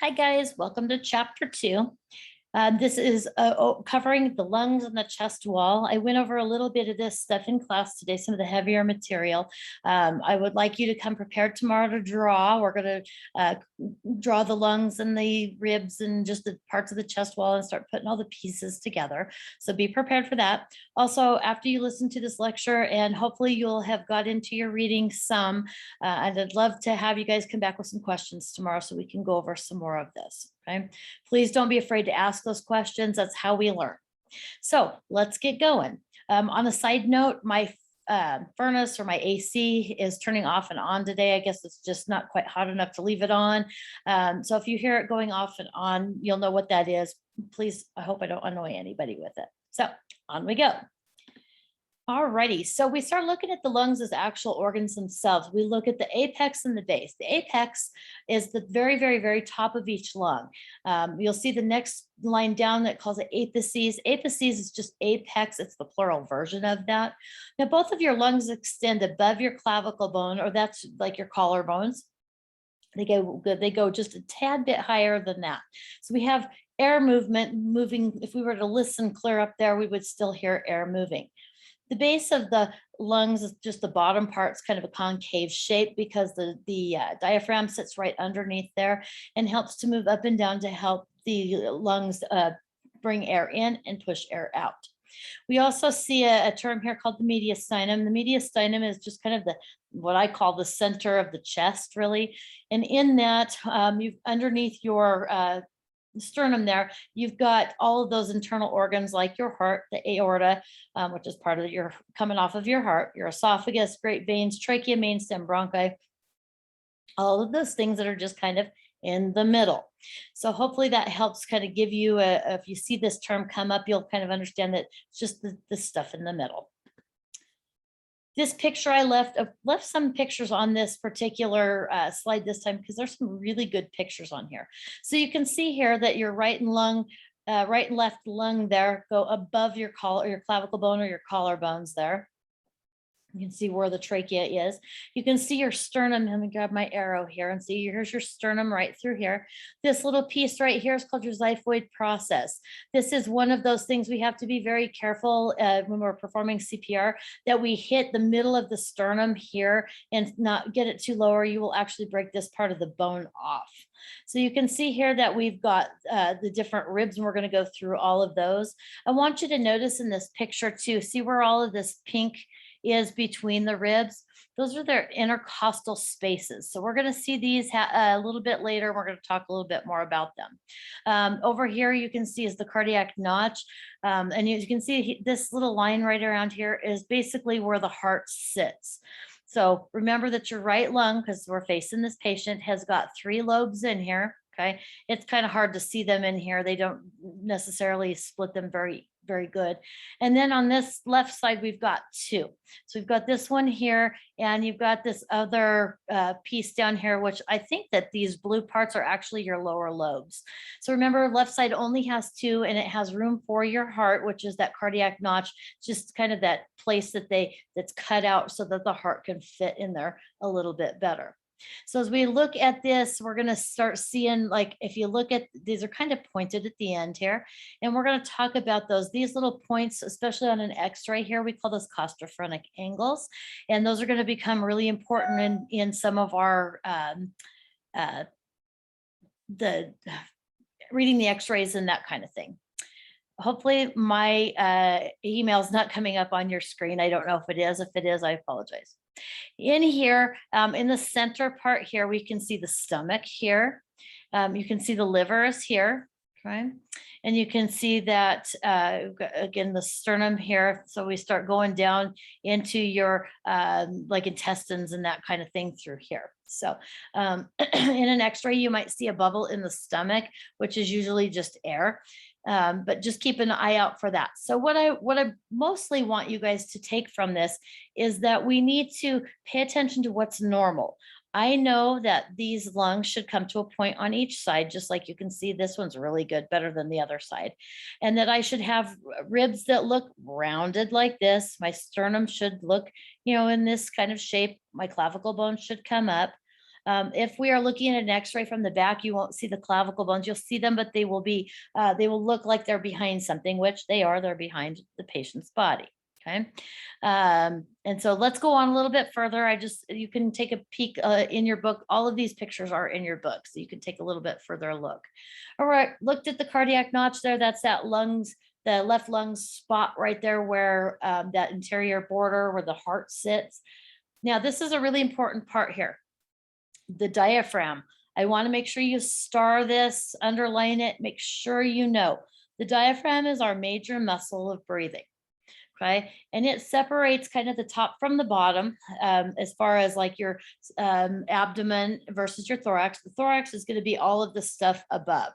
Hi guys, welcome to chapter 2. This is covering the lungs and the chest wall. I went over a little bit of this stuff in class today, some of the heavier material. I would like you to come prepared tomorrow to draw. We're going to draw the lungs and the ribs and just the parts of the chest wall and start putting all the pieces together. So be prepared for that. Also, after you listen to this lecture, and hopefully you'll have got into your reading some, and I'd love to have you guys come back with some questions tomorrow so we can go over some more of this. Okay, please don't be afraid to ask those questions. That's how we learn. So let's get going. On a side note, my furnace or my AC is turning off and on today. I guess it's just not quite hot enough to leave it on. So if you hear it going off and on, you'll know what that is. Please, I hope I don't annoy anybody with it. So on we go. Alrighty, so we start looking at the lungs as actual organs themselves. We look at the apex and the base. The apex is the very, very, very top of each lung. You'll see the next line down that calls it apices. Apices is just apex. It's the plural version of that. Now, both of your lungs extend above your clavicle bone, or that's like your collarbones. They go just a tad bit higher than that. So we have air moving. If we were to listen clear up there, we would still hear air moving. The base of the lungs is just the bottom part. It's kind of a concave shape because the diaphragm sits right underneath there and helps to move up and down to help the lungs bring air in and push air out. We also see a term here called the mediastinum. The mediastinum is just kind of what I call the center of the chest, really. And in that, you've underneath your sternum there, you've got all of those internal organs like your heart, the aorta, which is part of your coming off of your heart, your esophagus, great veins, trachea, mainstem, bronchi, all of those things that are just kind of in the middle. So hopefully that helps kind of give you if you see this term come up, you'll kind of understand that it's just the stuff in the middle. This picture I left some pictures on this particular slide this time because there's some really good pictures on here. So you can see here that your right and left lung there go above your clavicle bone or your collarbones there. You can see where the trachea is. You can see your sternum. Let me grab my arrow here and see here's your sternum right through here. This little piece right here is called your xiphoid process. This is one of those things we have to be very careful when we're performing CPR, that we hit the middle of the sternum here and not get it too low, or you will actually break this part of the bone off. So you can see here that we've got the different ribs, and we're going to go through all of those. I want you to notice in this picture too, see where all of this pink is between the ribs. Those are their intercostal spaces. So we're going to see these a little bit later. We're going to talk a little bit more about them. Over here, you can see is the cardiac notch. And you can see this little line right around here is basically where the heart sits. So remember that your right lung, because we're facing this patient, has got 3 lobes in here. Okay, it's kind of hard to see them in here. They don't necessarily split them very good. And then on this left side, we've got 2. So we've got this one here, and you've got this other piece down here, which I think that these blue parts are actually your lower lobes. So remember, left side only has 2, and it has room for your heart, which is that cardiac notch, just kind of that place that's cut out so that the heart can fit in there a little bit better. So as we look at this, we're going to start seeing, like, if you look at, these are kind of pointed at the end here, and we're going to talk about these little points, especially on an x-ray here, we call those costophrenic angles. And those are going to become really important in some of our, reading the x-rays and that kind of thing. Hopefully my email is not coming up on your screen. I don't know if it is. If it is, I apologize. In here, in the center part here, we can see the stomach here. You can see the liver is here, okay? And you can see that, again, the sternum here. So we start going down into your like intestines and that kind of thing through here. So in an x-ray, you might see a bubble in the stomach, which is usually just air. But just keep an eye out for that. So what I mostly want you guys to take from this is that we need to pay attention to what's normal. I know that these lungs should come to a point on each side, just like you can see this one's really good, better than the other side. And that I should have ribs that look rounded like this. My sternum should look, in this kind of shape. My clavicle bone should come up. If we are looking at an x-ray from the back, you won't see the clavicle bones. You'll see them, but they will look like they're behind something, which they are. They're behind the patient's body. Okay. And so let's go on a little bit further. You can take a peek in your book. All of these pictures are in your book, so you can take a little bit further look. All right, looked at the cardiac notch there. That's that lungs, the left lung spot right there where that interior border where the heart sits. Now, this is a really important part here. The diaphragm. I want to make sure you star this, underline it, make sure you know. The diaphragm is our major muscle of breathing. Okay. And it separates kind of the top from the bottom as far as like your abdomen versus your thorax. The thorax is going to be all of the stuff above.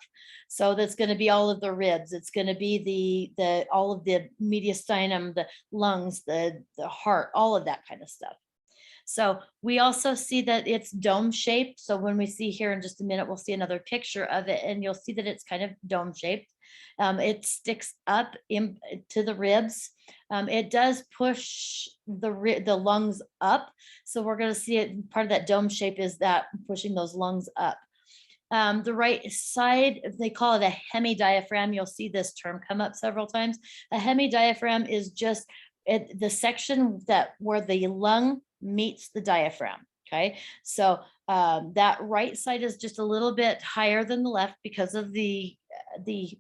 So that's going to be all of the ribs. It's going to be all of the mediastinum, the lungs, the heart, all of that kind of stuff. So we also see that it's dome shaped. So when we see here in just a minute, we'll see another picture of it and you'll see that it's kind of dome shaped. It sticks up to the ribs. It does push the lungs up. So we're going to see it. Part of that dome shape is that pushing those lungs up. The right side, they call it a hemidiaphragm. You'll see this term come up several times. A hemidiaphragm is just the section where the lung meets the diaphragm. Okay, so that right side is just a little bit higher than the left because of the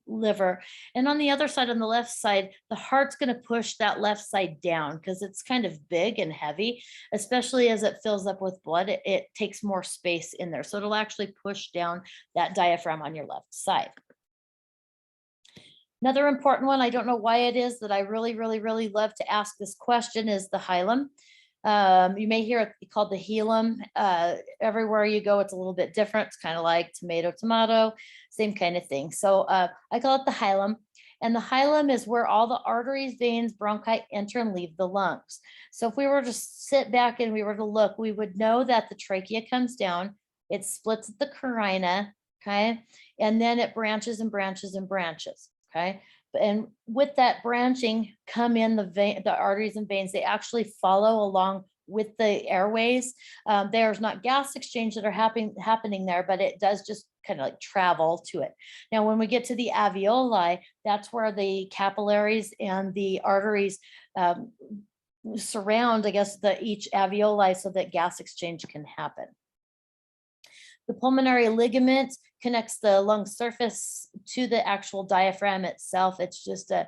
liver, and on the other side, on the left side, the heart's going to push that left side down because it's kind of big and heavy, especially as it fills up with blood. It takes more space in there, so it'll actually push down that diaphragm on your left side. Another important one, I don't know why it is that I really, really, really love to ask this question, is the hilum. You may hear it called the hilum. Everywhere you go, it's a little bit different. It's kind of like tomato, tomato, same kind of thing. So I call it the hilum. And the hilum is where all the arteries, veins, bronchi enter and leave the lungs. So if we were to sit back and we were to look, we would know that the trachea comes down, it splits at the carina, okay? And then it branches and branches and branches. Okay. And with that branching come in the arteries and veins. They actually follow along with the airways. There's not gas exchange that are happening there, but it does just kind of like travel to it. Now, when we get to the alveoli, that's where the capillaries and the arteries surround, I guess, each alveoli so that gas exchange can happen. The pulmonary ligament connects the lung surface to the actual diaphragm itself. It's just a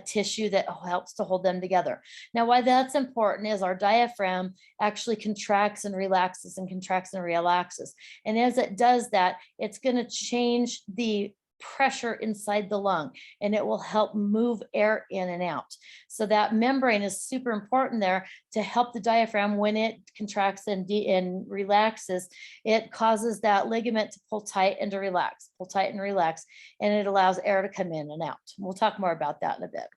tissue that helps to hold them together. Now, why that's important is our diaphragm actually contracts and relaxes and contracts and relaxes. And as it does that, it's going to change the pressure inside the lung, and it will help move air in and out. So that membrane is super important there to help the diaphragm when it contracts and relaxes. It causes that ligament to pull tight and to relax, pull tight and relax, and it allows air to come in and out. We'll talk more about that in a bit.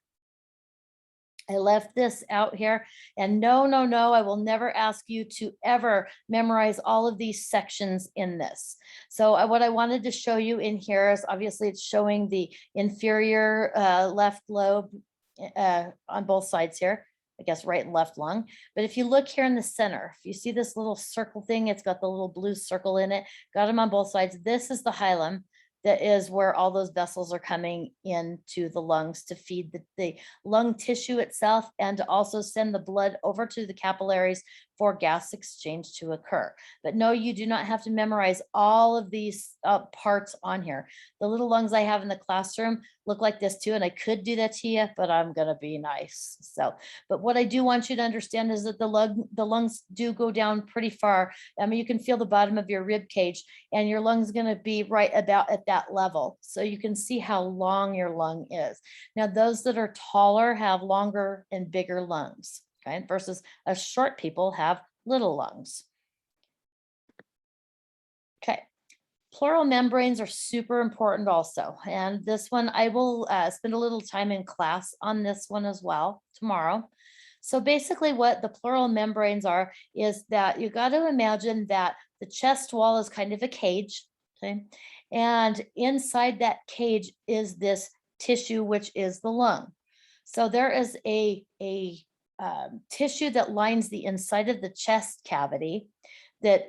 I left this out here, and no, I will never ask you to ever memorize all of these sections in this. So what I wanted to show you in here is obviously it's showing the inferior left lobe on both sides here, I guess right and left lung. But if you look here in the center, if you see this little circle thing, it's got the little blue circle in it, got them on both sides. This is the hilum. That is where all those vessels are coming into the lungs to feed the lung tissue itself and to also send the blood over to the capillaries for gas exchange to occur. But no, you do not have to memorize all of these parts on here. The little lungs I have in the classroom look like this too, and I could do that to you, but I'm gonna be nice. So, but what I do want you to understand is that the lungs do go down pretty far. I mean, you can feel the bottom of your rib cage, and your lung's gonna be right about at that level. So you can see how long your lung is. Now, those that are taller have longer and bigger lungs. Okay, versus us short people have little lungs. Okay, pleural membranes are super important also. And this one, I will spend a little time in class on this one as well tomorrow. So basically what the pleural membranes are is that you got to imagine that the chest wall is kind of a cage, okay? And inside that cage is this tissue, which is the lung. So there is a tissue that lines the inside of the chest cavity that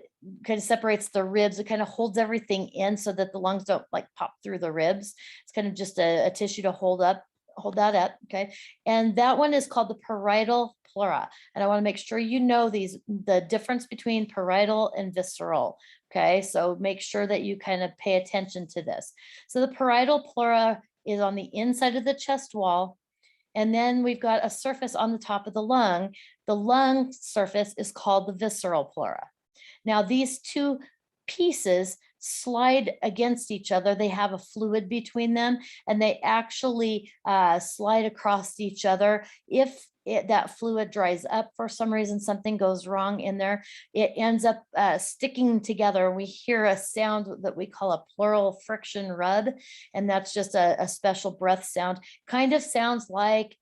kind of separates the ribs. It kind of holds everything in so that the lungs don't like pop through the ribs. It's kind of just a tissue to hold that up. Okay. And that one is called the parietal pleura. And I want to make sure you know the difference between parietal and visceral. Okay. So make sure that you kind of pay attention to this. So the parietal pleura is on the inside of the chest wall. And then we've got a surface on the top of the lung. The lung surface is called the visceral pleura. Now, these two pieces slide against each other. They have a fluid between them, and they actually slide across each other. If that fluid dries up for some reason, something goes wrong in there, it ends up sticking together. We hear a sound that we call a pleural friction rub, and that's just a special breath sound. Kind of sounds like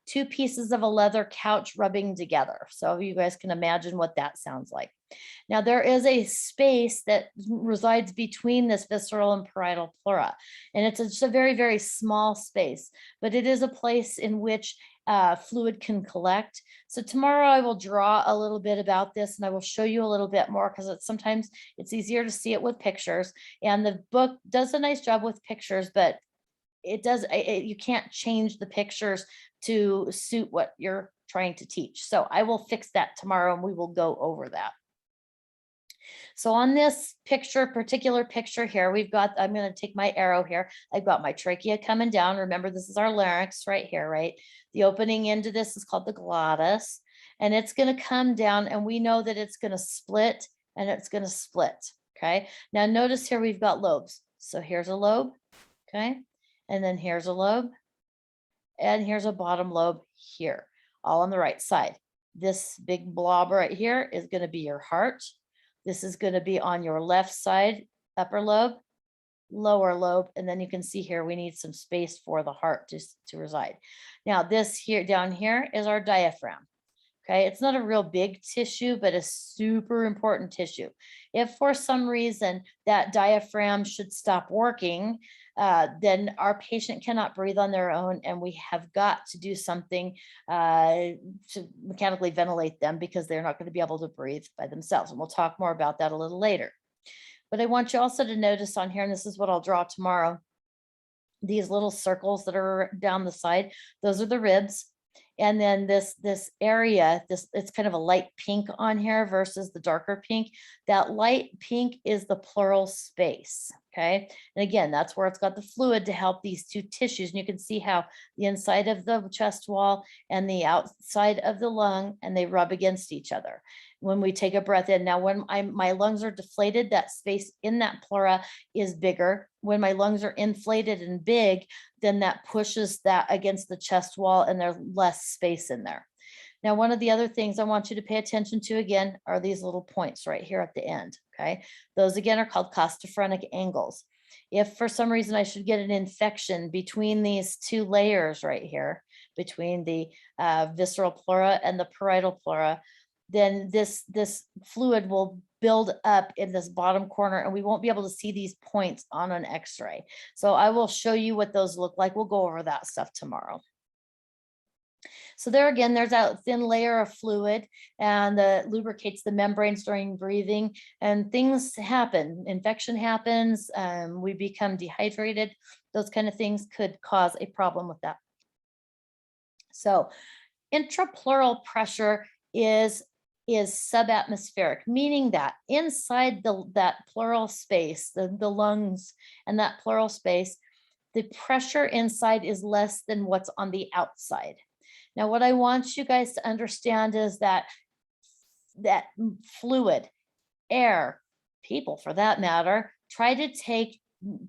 two pieces of a leather couch rubbing together. So you guys can imagine what that sounds like. Now, there is a space that resides between this visceral and parietal pleura, and it's just a very, very small space, but it is a place in which fluid can collect. So tomorrow I will draw a little bit about this, and I will show you a little bit more because sometimes it's easier to see it with pictures. And the book does a nice job with pictures, but you can't change the pictures to suit what you're trying to teach. So I will fix that tomorrow, and we will go over that. So on this particular picture here, I'm going to take my arrow here. I've got my trachea coming down. Remember, this is our larynx right here, right? The opening into this is called the glottis, and it's going to come down, and we know that it's going to split, and it's going to split. Okay. Now notice here we've got lobes. So here's a lobe. Okay. And then here's a lobe, and here's a bottom lobe here, all on the right side. This big blob right here is going to be your heart. This is going to be on your left side, upper lobe, lower lobe, and then you can see here we need some space for the heart to reside. Now this here down here is our diaphragm. Okay, it's not a real big tissue, but a super important tissue. If for some reason that diaphragm should stop working, then our patient cannot breathe on their own, and we have got to do something to mechanically ventilate them because they're not going to be able to breathe by themselves. And we'll talk more about that a little later. But I want you also to notice on here, and this is what I'll draw tomorrow, these little circles that are down the side, those are the ribs. And then this area, it's kind of a light pink on here versus the darker pink. That light pink is the pleural space. Okay. And again, that's where it's got the fluid to help these two tissues. And you can see how the inside of the chest wall and the outside of the lung, and they rub against each other when we take a breath in. Now, when my lungs are deflated, that space in that pleura is bigger. When my lungs are inflated and big, then that pushes that against the chest wall, and there's less space in there. Now, one of the other things I want you to pay attention to again are these little points right here at the end. Okay. Those again are called costophrenic angles. If for some reason I should get an infection between these two layers right here, between the visceral pleura and the parietal pleura, then this fluid will build up in this bottom corner, and we won't be able to see these points on an x-ray. So I will show you what those look like. We'll go over that stuff tomorrow. So there again, there's that thin layer of fluid, and that lubricates the membranes during breathing, and things happen. Infection happens, we become dehydrated. Those kind of things could cause a problem with that. So intrapleural pressure is subatmospheric, meaning that inside that pleural space, the lungs and that pleural space, the pressure inside is less than what's on the outside. Now, what I want you guys to understand is that fluid, air, people for that matter, try to take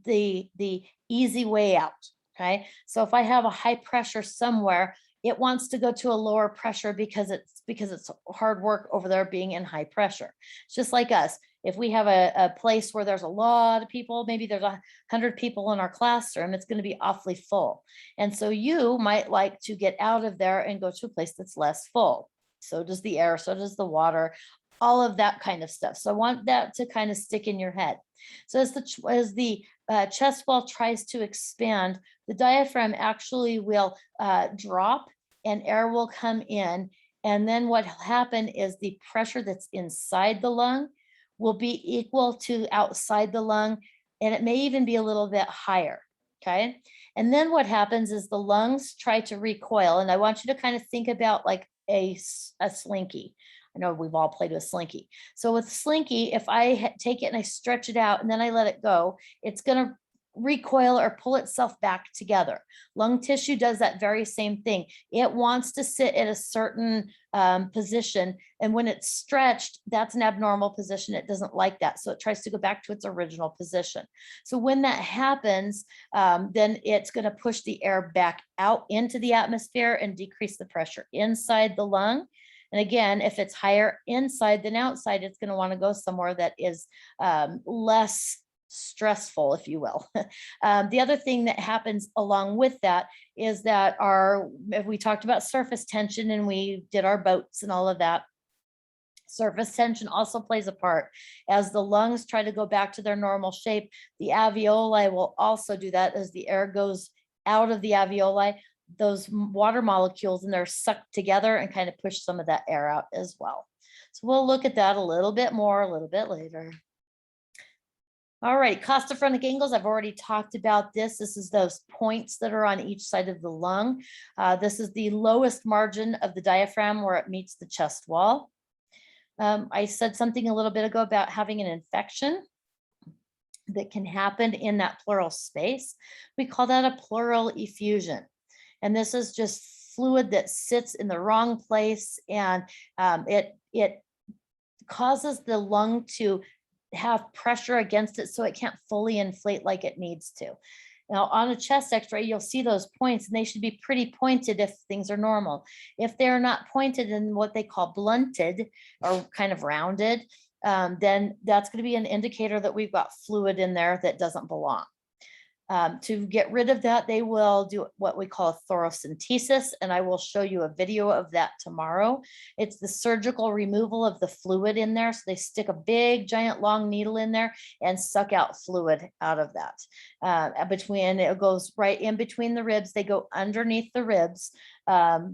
the easy way out. Okay. So if I have a high pressure somewhere, it wants to go to a lower pressure because it's hard work over there being in high pressure. It's just like us. If we have a place where there's a lot of people, maybe there's 100 people in our classroom, it's going to be awfully full. And so you might like to get out of there and go to a place that's less full. So does the air, so does the water, all of that kind of stuff. So I want that to kind of stick in your head. So as the chest wall tries to expand, the diaphragm actually will drop and air will come in. And then what will happen is the pressure that's inside the lung will be equal to outside the lung, and it may even be a little bit higher. Okay. And then what happens is the lungs try to recoil. And I want you to kind of think about like a slinky. I know we've all played with slinky. So with slinky, if I take it and I stretch it out and then I let it go, it's going to recoil or pull itself back together. Lung tissue does that very same thing. It wants to sit at a certain position. And when it's stretched, that's an abnormal position. It doesn't like that. So it tries to go back to its original position. So when that happens, then it's going to push the air back out into the atmosphere and decrease the pressure inside the lung. And again, if it's higher inside than outside, it's going to want to go somewhere that is less stressful, if you will. The other thing that happens along with that is that we talked about surface tension and we did our boats and all of that. Surface tension also plays a part. As the lungs try to go back to their normal shape, the alveoli will also do that. As the air goes out of the alveoli, those water molecules in there suck together and kind of push some of that air out as well. So we'll look at that a little bit more a little bit later. All right, costophrenic angles, I've already talked about this. This is those points that are on each side of the lung. This is the lowest margin of the diaphragm where it meets the chest wall. I said something a little bit ago about having an infection that can happen in that pleural space. We call that a pleural effusion. And this is just fluid that sits in the wrong place, and it causes the lung to have pressure against it so it can't fully inflate like it needs to. Now, on a chest x-ray, you'll see those points, and they should be pretty pointed if things are normal. If they're not pointed and what they call blunted or kind of rounded, then that's going to be an indicator that we've got fluid in there that doesn't belong. To get rid of that, they will do what we call a thoracentesis, and I will show you a video of that tomorrow. It's the surgical removal of the fluid in there. So they stick a big, giant, long needle in there and suck out fluid out of that. It goes right in between the ribs. They go underneath the ribs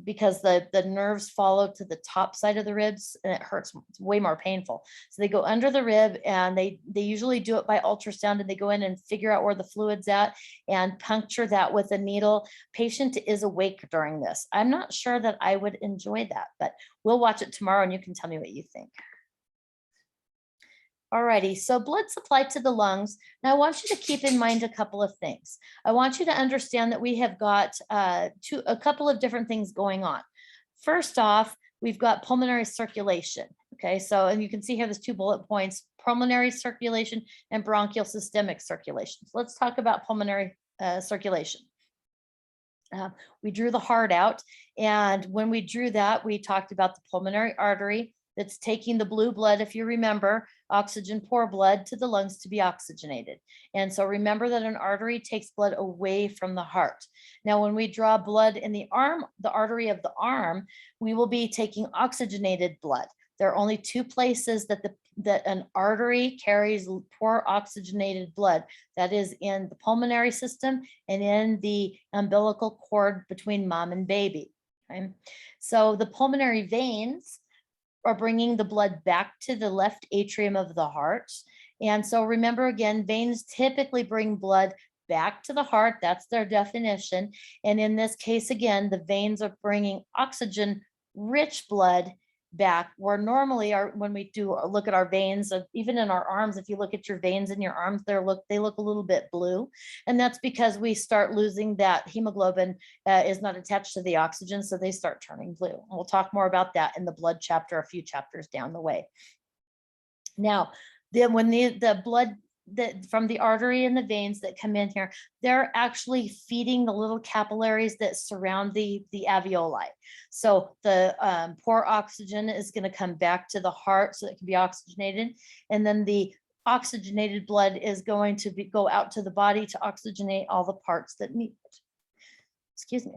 because the nerves follow to the top side of the ribs, and it hurts. It's way more painful. So they go under the rib, and they usually do it by ultrasound, and they go in and figure out where the fluid's at and puncture that with a needle. Patient is awake during this. I'm not sure that I would enjoy that, but we'll watch it tomorrow and you can tell me what you think. Alrighty, so blood supply to the lungs. Now I want you to keep in mind a couple of things. I want you to understand that we have got a couple of different things going on. First off, we've got pulmonary circulation. Okay, so and you can see here there's 2 bullet points: pulmonary circulation and bronchial systemic circulation. So let's talk about pulmonary circulation. We drew the heart out, and when we drew that, we talked about the pulmonary artery that's taking the blue blood, if you remember, oxygen poor blood to the lungs to be oxygenated. And so remember that an artery takes blood away from the heart. Now, when we draw blood in the arm, the artery of the arm, we will be taking oxygenated blood. There are only 2 places that an artery carries poor oxygenated blood. That is in the pulmonary system and in the umbilical cord between mom and baby. Okay? So the pulmonary veins are bringing the blood back to the left atrium of the heart. And so remember, again, veins typically bring blood back to the heart. That's their definition. And in this case, again, the veins are bringing oxygen-rich blood back, where normally when we do look at our veins, even in our arms, if you look at your veins in your arms, they look a little bit blue. And that's because we start losing that hemoglobin is not attached to the oxygen, so they start turning blue. And we'll talk more about that in the blood chapter a few chapters down the way. Now, then when the blood from the artery and the veins that come in here, they're actually feeding the little capillaries that surround the alveoli. So the poor oxygen is going to come back to the heart so it can be oxygenated. And then the oxygenated blood is going to go out to the body to oxygenate all the parts that need it. Excuse me.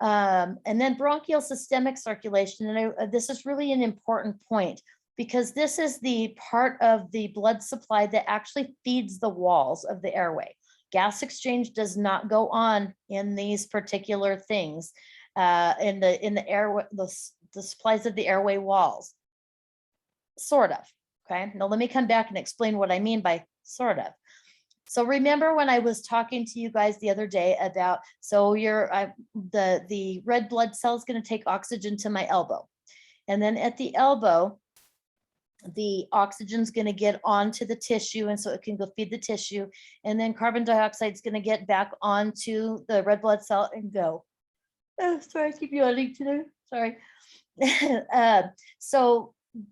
And then bronchial systemic circulation. And this is really an important point, because this is the part of the blood supply that actually feeds the walls of the airway. Gas exchange does not go on in these particular things in the airway, the supplies of the airway walls. Sort of. Okay, now let me come back and explain what I mean by sort of. So remember when I was talking to you guys the other day about, so the red blood cell is going to take oxygen to my elbow. And then at the elbow, the oxygen is going to get onto the tissue, and so it can go feed the tissue. And then carbon dioxide is going to get back onto the red blood cell and go. Oh, sorry, I keep yawning today. Sorry.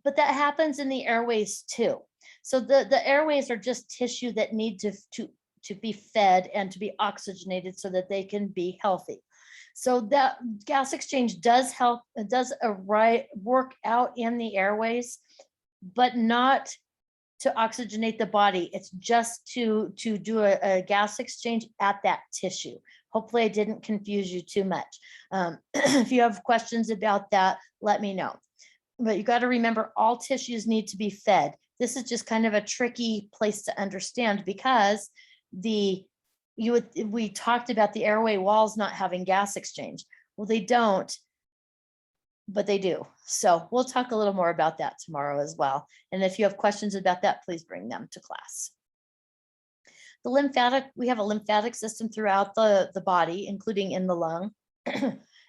But that happens in the airways too. So the airways are just tissue that need to be fed and to be oxygenated so that they can be healthy. So that gas exchange does help, it does work out in the airways, but not to oxygenate the body. It's just to do a gas exchange at that tissue. Hopefully I didn't confuse you too much. If you have questions about that, let me know. But you got to remember, all tissues need to be fed. This is just kind of a tricky place to understand, because we talked about the airway walls not having gas exchange. Well, they don't, but they do. So we'll talk a little more about that tomorrow as well. And if you have questions about that, please bring them to class. We have a lymphatic system throughout the body, including in the lung.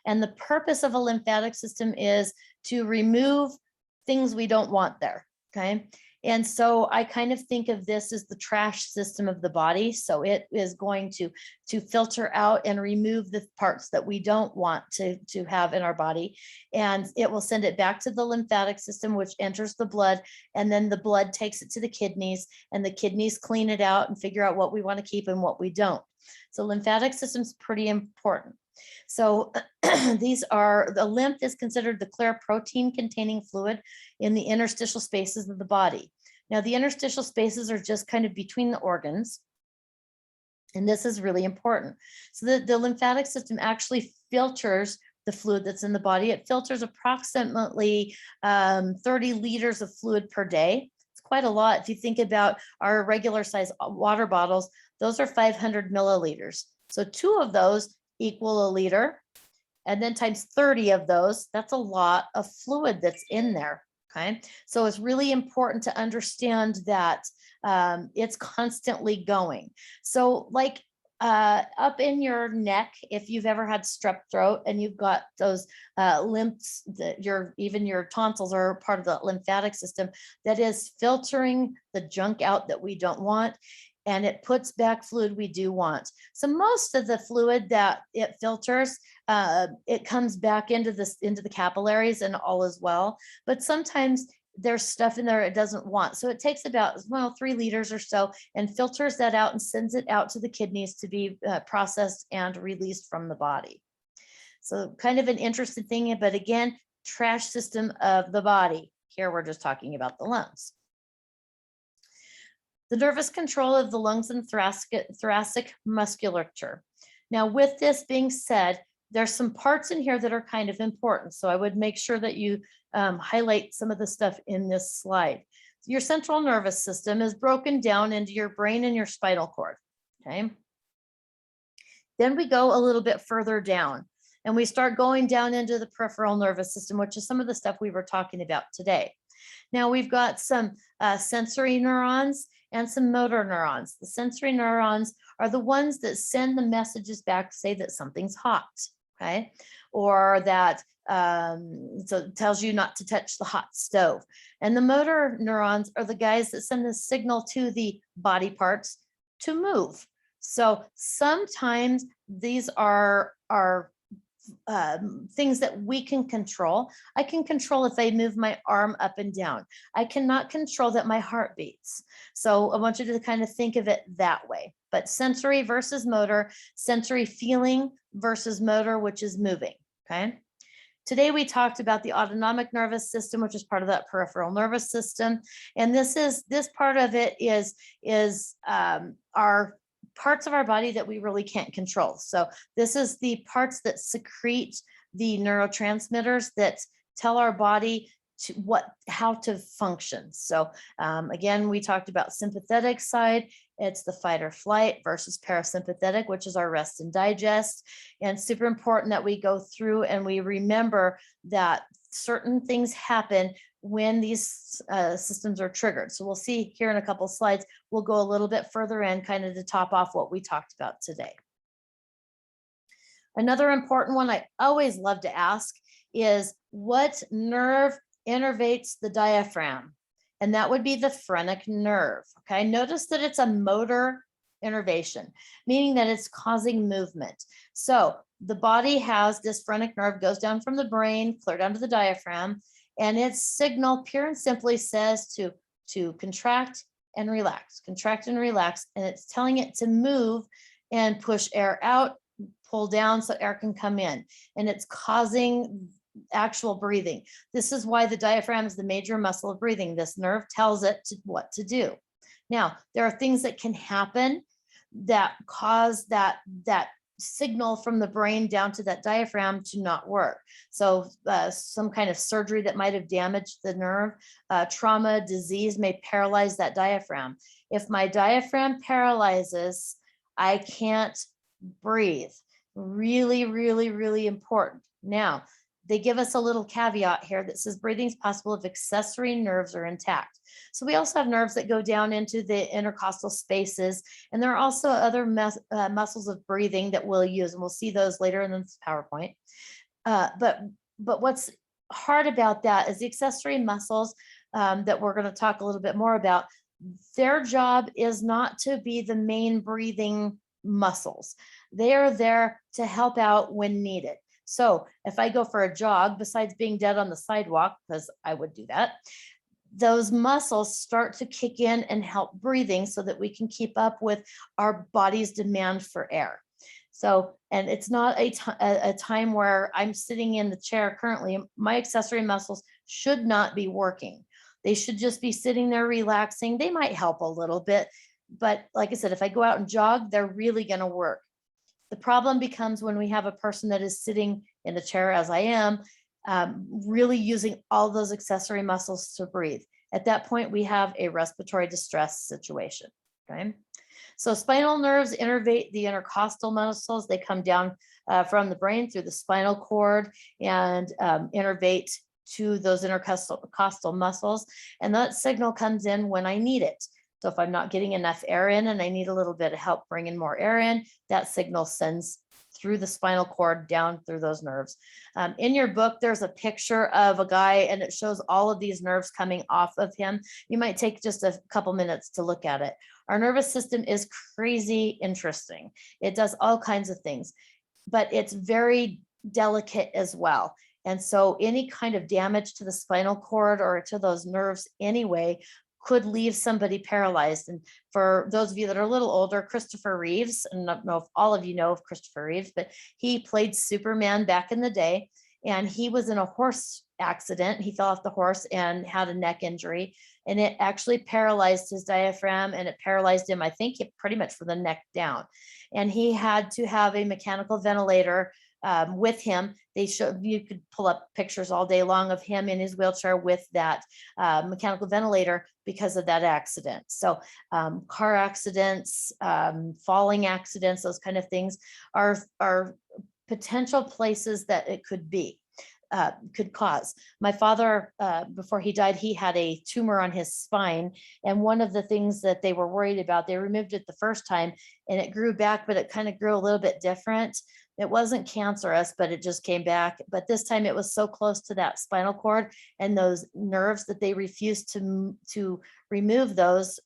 And the purpose of a lymphatic system is to remove things we don't want there, okay? And so I kind of think of this as the trash system of the body. So it is going to filter out and remove the parts that we don't want to have in our body. And it will send it back to the lymphatic system, which enters the blood. And then the blood takes it to the kidneys, and the kidneys clean it out and figure out what we want to keep and what we don't. So lymphatic system is pretty important. So the lymph is considered the clear protein containing fluid in the interstitial spaces of the body. Now, the interstitial spaces are just kind of between the organs, and this is really important. So the lymphatic system actually filters the fluid that's in the body. It filters approximately 30 liters of fluid per day. It's quite a lot. If you think about our regular size water bottles, those are 500 milliliters. So 2 of those equal a liter, and then times 30 of those, that's a lot of fluid that's in there. Okay, so it's really important to understand that it's constantly going. So like up in your neck, if you've ever had strep throat and you've got those lymphs, even your tonsils are part of the lymphatic system that is filtering the junk out that we don't want, and it puts back fluid we do want. So most of the fluid that it filters, it comes back into the capillaries and all as well. But sometimes there's stuff in there it doesn't want. So it takes about 3 liters or so and filters that out and sends it out to the kidneys to be processed and released from the body. So kind of an interesting thing, but again, trash system of the body. Here we're just talking about the lungs. The nervous control of the lungs and thoracic musculature. Now, with this being said, there's some parts in here that are kind of important. So I would make sure that you highlight some of the stuff in this slide. Your central nervous system is broken down into your brain and your spinal cord, okay? Then we go a little bit further down, and we start going down into the peripheral nervous system, which is some of the stuff we were talking about today. Now we've got some sensory neurons and some motor neurons. The sensory neurons are the ones that send the messages back, say that something's hot, okay? Or that, so it tells you not to touch the hot stove. And the motor neurons are the guys that send the signal to the body parts to move. So sometimes these are things that we can control. I can control if I move my arm up and down. I cannot control that my heart beats. So I want you to kind of think of it that way. But sensory versus motor, sensory feeling versus motor, which is moving, okay? Today we talked about the autonomic nervous system, which is part of that peripheral nervous system. And this part of it is our parts of our body that we really can't control. So this is the parts that secrete the neurotransmitters that tell our body how to function. So again, we talked about sympathetic side. It's the fight or flight versus parasympathetic, which is our rest and digest. And super important that we go through and we remember that certain things happen when these systems are triggered. So we'll see here in a couple slides, we'll go a little bit further in kind of to top off what we talked about today. Another important one I always love to ask is what nerve innervates the diaphragm? And that would be the phrenic nerve. Okay, notice that it's a motor innervation, meaning that it's causing movement. So the body has this phrenic nerve, goes down from the brain, clear down to the diaphragm, and its signal pure and simply says to contract and relax, and it's telling it to move and push air out, pull down so air can come in, and it's causing actual breathing. This is why the diaphragm is the major muscle of breathing. This nerve tells it what to do. Now, there are things that can happen that cause that signal from the brain down to that diaphragm to not work. So some kind of surgery that might have damaged the nerve, trauma, disease may paralyze that diaphragm. If my diaphragm paralyzes, I can't breathe. Really, really, really important. Now, they give us a little caveat here that says breathing is possible if accessory nerves are intact. So we also have nerves that go down into the intercostal spaces, and there are also other muscles of breathing that we'll use, and we'll see those later in this PowerPoint. But what's hard about that is the accessory muscles that we're going to talk a little bit more about. Their job is not to be the main breathing muscles. They are there to help out when needed. So if I go for a jog, besides being dead on the sidewalk, because I would do that, those muscles start to kick in and help breathing so that we can keep up with our body's demand for air. So, and it's not a time where I'm sitting in the chair currently, my accessory muscles should not be working. They should just be sitting there relaxing. They might help a little bit, but like I said, if I go out and jog, they're really going to work. The problem becomes when we have a person that is sitting in the chair, as I am, really using all those accessory muscles to breathe. At that point, we have a respiratory distress situation. Okay. So spinal nerves innervate the intercostal muscles. They come down from the brain through the spinal cord and innervate to those intercostal muscles. And that signal comes in when I need it. So if I'm not getting enough air in and I need a little bit of help bringing more air in, that signal sends through the spinal cord down through those nerves. In your book, there's a picture of a guy and it shows all of these nerves coming off of him. You might take just a couple minutes to look at it. Our nervous system is crazy interesting. It does all kinds of things, but it's very delicate as well. And so any kind of damage to the spinal cord or to those nerves anyway could leave somebody paralyzed. And for those of you that are a little older, Christopher Reeves, and I don't know if all of you know of Christopher Reeves, but he played Superman back in the day, and he was in a horse accident. He fell off the horse and had a neck injury, and it actually paralyzed his diaphragm, and it paralyzed him, I think, pretty much from the neck down. And he had to have a mechanical ventilator with him. They showed, you could pull up pictures all day long of him in his wheelchair with that mechanical ventilator because of that accident. So car accidents, falling accidents, those kind of things are potential places that it could be. Could cause. My father, before he died, he had a tumor on his spine. And one of the things that they were worried about, they removed it the first time and it grew back, but it kind of grew a little bit different. It wasn't cancerous, but it just came back. But this time it was so close to that spinal cord and those nerves that they refused to remove those,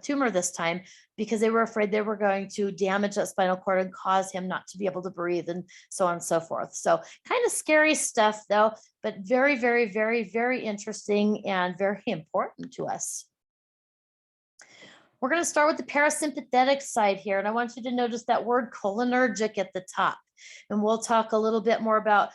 tumor this time, because they were afraid they were going to damage that spinal cord and cause him not to be able to breathe and so on and so forth. So kind of scary stuff though, but very, very, very, very interesting and very important to us. We're going to start with the parasympathetic side here. And I want you to notice that word cholinergic at the top. And we'll talk a little bit more about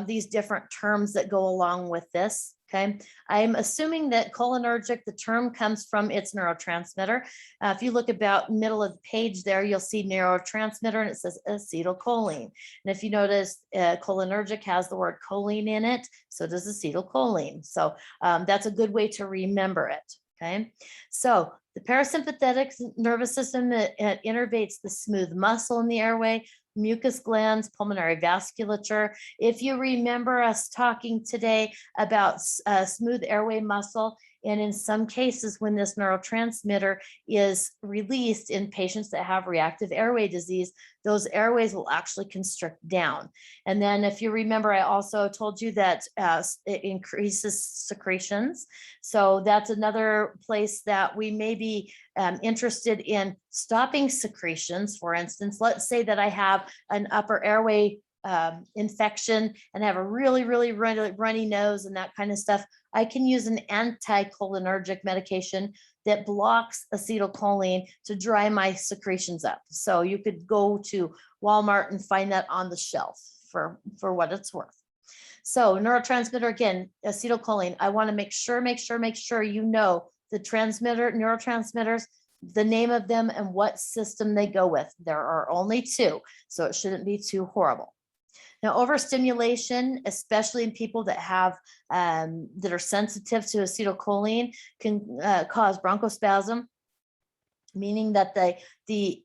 these different terms that go along with this. Okay, I'm assuming that cholinergic, the term comes from its neurotransmitter. If you look about middle of the page there, you'll see neurotransmitter and it says acetylcholine. And if you notice, cholinergic has the word choline in it, so does acetylcholine. So that's a good way to remember it. Okay, so the parasympathetic nervous system, it innervates the smooth muscle in the airway, mucus glands, pulmonary vasculature. If you remember us talking today about smooth airway muscle, and in some cases, when this neurotransmitter is released in patients that have reactive airway disease, those airways will actually constrict down. And then if you remember, I also told you that it increases secretions. So that's another place that we may be interested in stopping secretions. For instance, let's say that I have an upper airway infection and have a really runny nose and that kind of stuff. I can use an anticholinergic medication that blocks acetylcholine to dry my secretions up. So you could go to Walmart and find that on the shelf for what it's worth. So neurotransmitter, again, acetylcholine. I want to make sure you know the neurotransmitters, the name of them and what system they go with. There are only two, so it shouldn't be too horrible. Now, overstimulation, especially in people that have that are sensitive to acetylcholine, can cause bronchospasm, meaning that the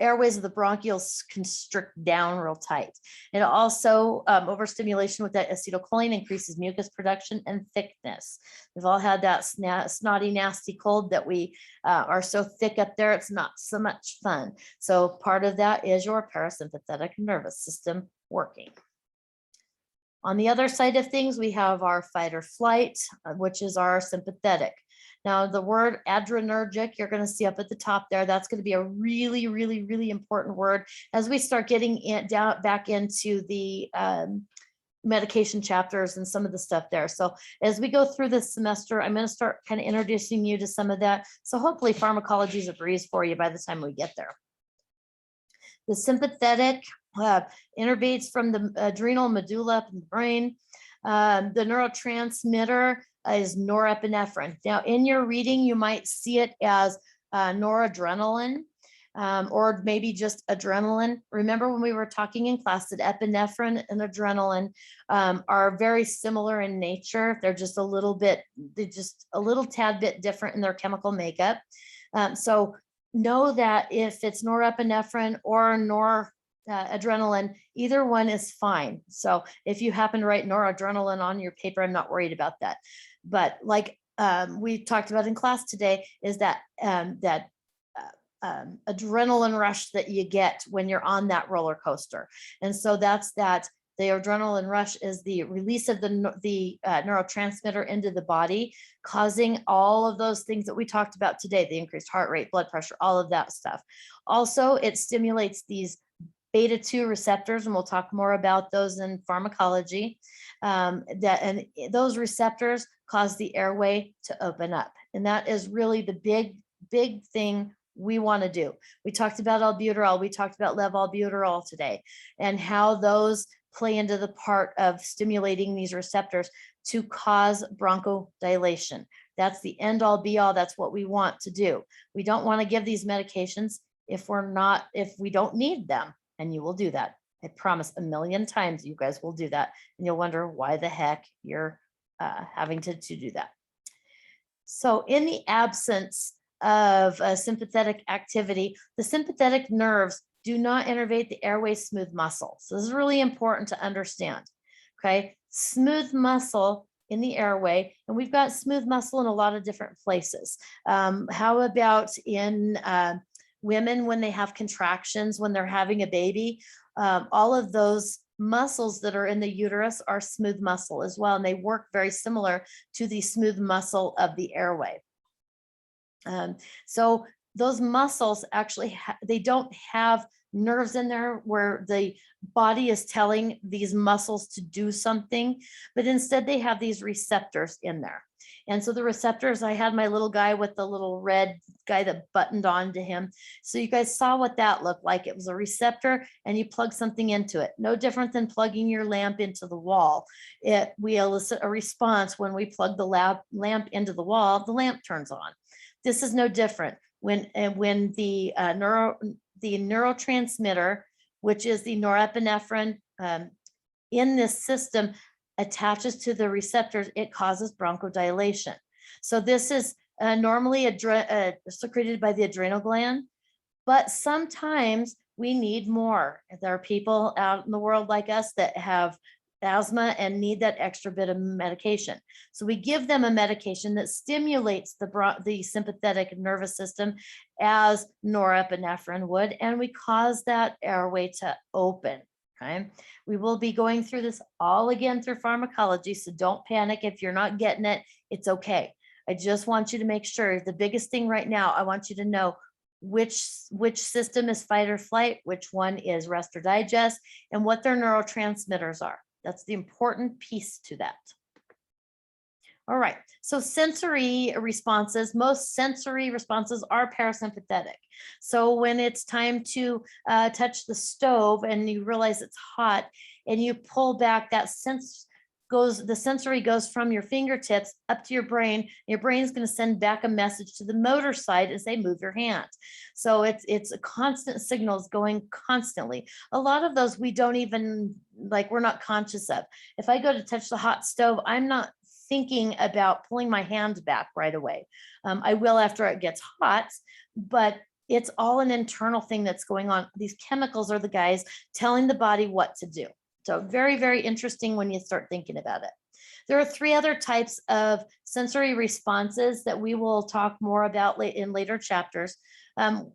airways of the bronchioles constrict down real tight. And also overstimulation with that acetylcholine increases mucus production and thickness. We've all had that snotty, nasty cold that we are so thick up there, it's not so much fun. So part of that is your parasympathetic nervous system working. On the other side of things, we have our fight or flight, which is our sympathetic. Now, the word adrenergic, you're going to see up at the top there, that's going to be a really important word as we start getting back into the medication chapters and some of the stuff there. So as we go through this semester, I'm going to start kind of introducing you to some of that. So hopefully pharmacology is a breeze for you by the time we get there. The sympathetic innervates from the adrenal medulla up in the brain. The neurotransmitter is norepinephrine. Now, in your reading, you might see it as noradrenaline or maybe just adrenaline. Remember when we were talking in class that epinephrine and adrenaline are very similar in nature. They're just a little tad bit different in their chemical makeup. So know that if it's norepinephrine or adrenaline, either one is fine. So if you happen to write noradrenaline on your paper, I'm not worried about that. But like we talked about in class today, is that adrenaline rush that you get when you're on that roller coaster. And so that's that. The adrenaline rush is the release of the neurotransmitter into the body, causing all of those things that we talked about today, the increased heart rate, blood pressure, all of that stuff. Also, it stimulates these beta-2 receptors, and we'll talk more about those in pharmacology. And those receptors cause the airway to open up. And that is really the big thing we want to do. We talked about albuterol, we talked about levolbuterol today, and how those play into the part of stimulating these receptors to cause bronchodilation. That's the end all be all. That's what we want to do. We don't want to give these medications if we don't need them, and you will do that. I promise 1,000,000 times you guys will do that, and you'll wonder why the heck you're having to do that. So in the absence of sympathetic activity, the sympathetic nerves do not innervate the airway smooth muscle. So this is really important to understand. Okay, smooth muscle in the airway, and we've got smooth muscle in a lot of different places. How about in women when they have contractions, when they're having a baby? All of those muscles that are in the uterus are smooth muscle as well, and they work very similar to the smooth muscle of the airway. So those muscles actually, they don't have nerves in there where the body is telling these muscles to do something, but instead they have these receptors in there. And so the receptors, I had my little guy with the little red guy that buttoned on to him. So you guys saw what that looked like. It was a receptor and you plug something into it. No different than plugging your lamp into the wall. We elicit a response when we plug the lamp into the wall, the lamp turns on. This is no different. When the neurotransmitter, which is the norepinephrine in this system, attaches to the receptors, it causes bronchodilation. So this is normally secreted by the adrenal gland, but sometimes We need more. There are people out in the world like us that have asthma and need that extra bit of medication. So we give them a medication that stimulates the sympathetic nervous system as norepinephrine would, and we cause that airway to open. Okay. We will be going through this all again through pharmacology, so don't panic if you're not getting it. It's okay. I just want you to make sure the biggest thing right now, I want you to know which system is fight or flight, which one is rest or digest, and what their neurotransmitters are. That's the important piece to that. All right, so sensory responses, most sensory responses are parasympathetic. So when it's time to touch the stove and you realize it's hot and you pull back, that the sensory goes from your fingertips up to your brain. Your brain is going to send back a message to the motor side and say, move your hand. So it's a constant signals going constantly. A lot of those we don't even, like, we're not conscious of. If I go to touch the hot stove, I'm not thinking about pulling my hand back right away. I will after it gets hot, but it's all an internal thing that's going on. These chemicals are the guys telling the body what to do. So very, very interesting when you start thinking about it. There are 3 other types of sensory responses that we will talk more about in later chapters.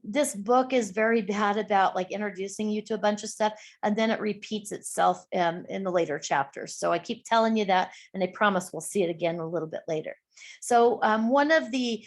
This book is very bad about like introducing you to a bunch of stuff, and then it repeats itself in the later chapters. So I keep telling you that, and I promise we'll see it again a little bit later. So one of the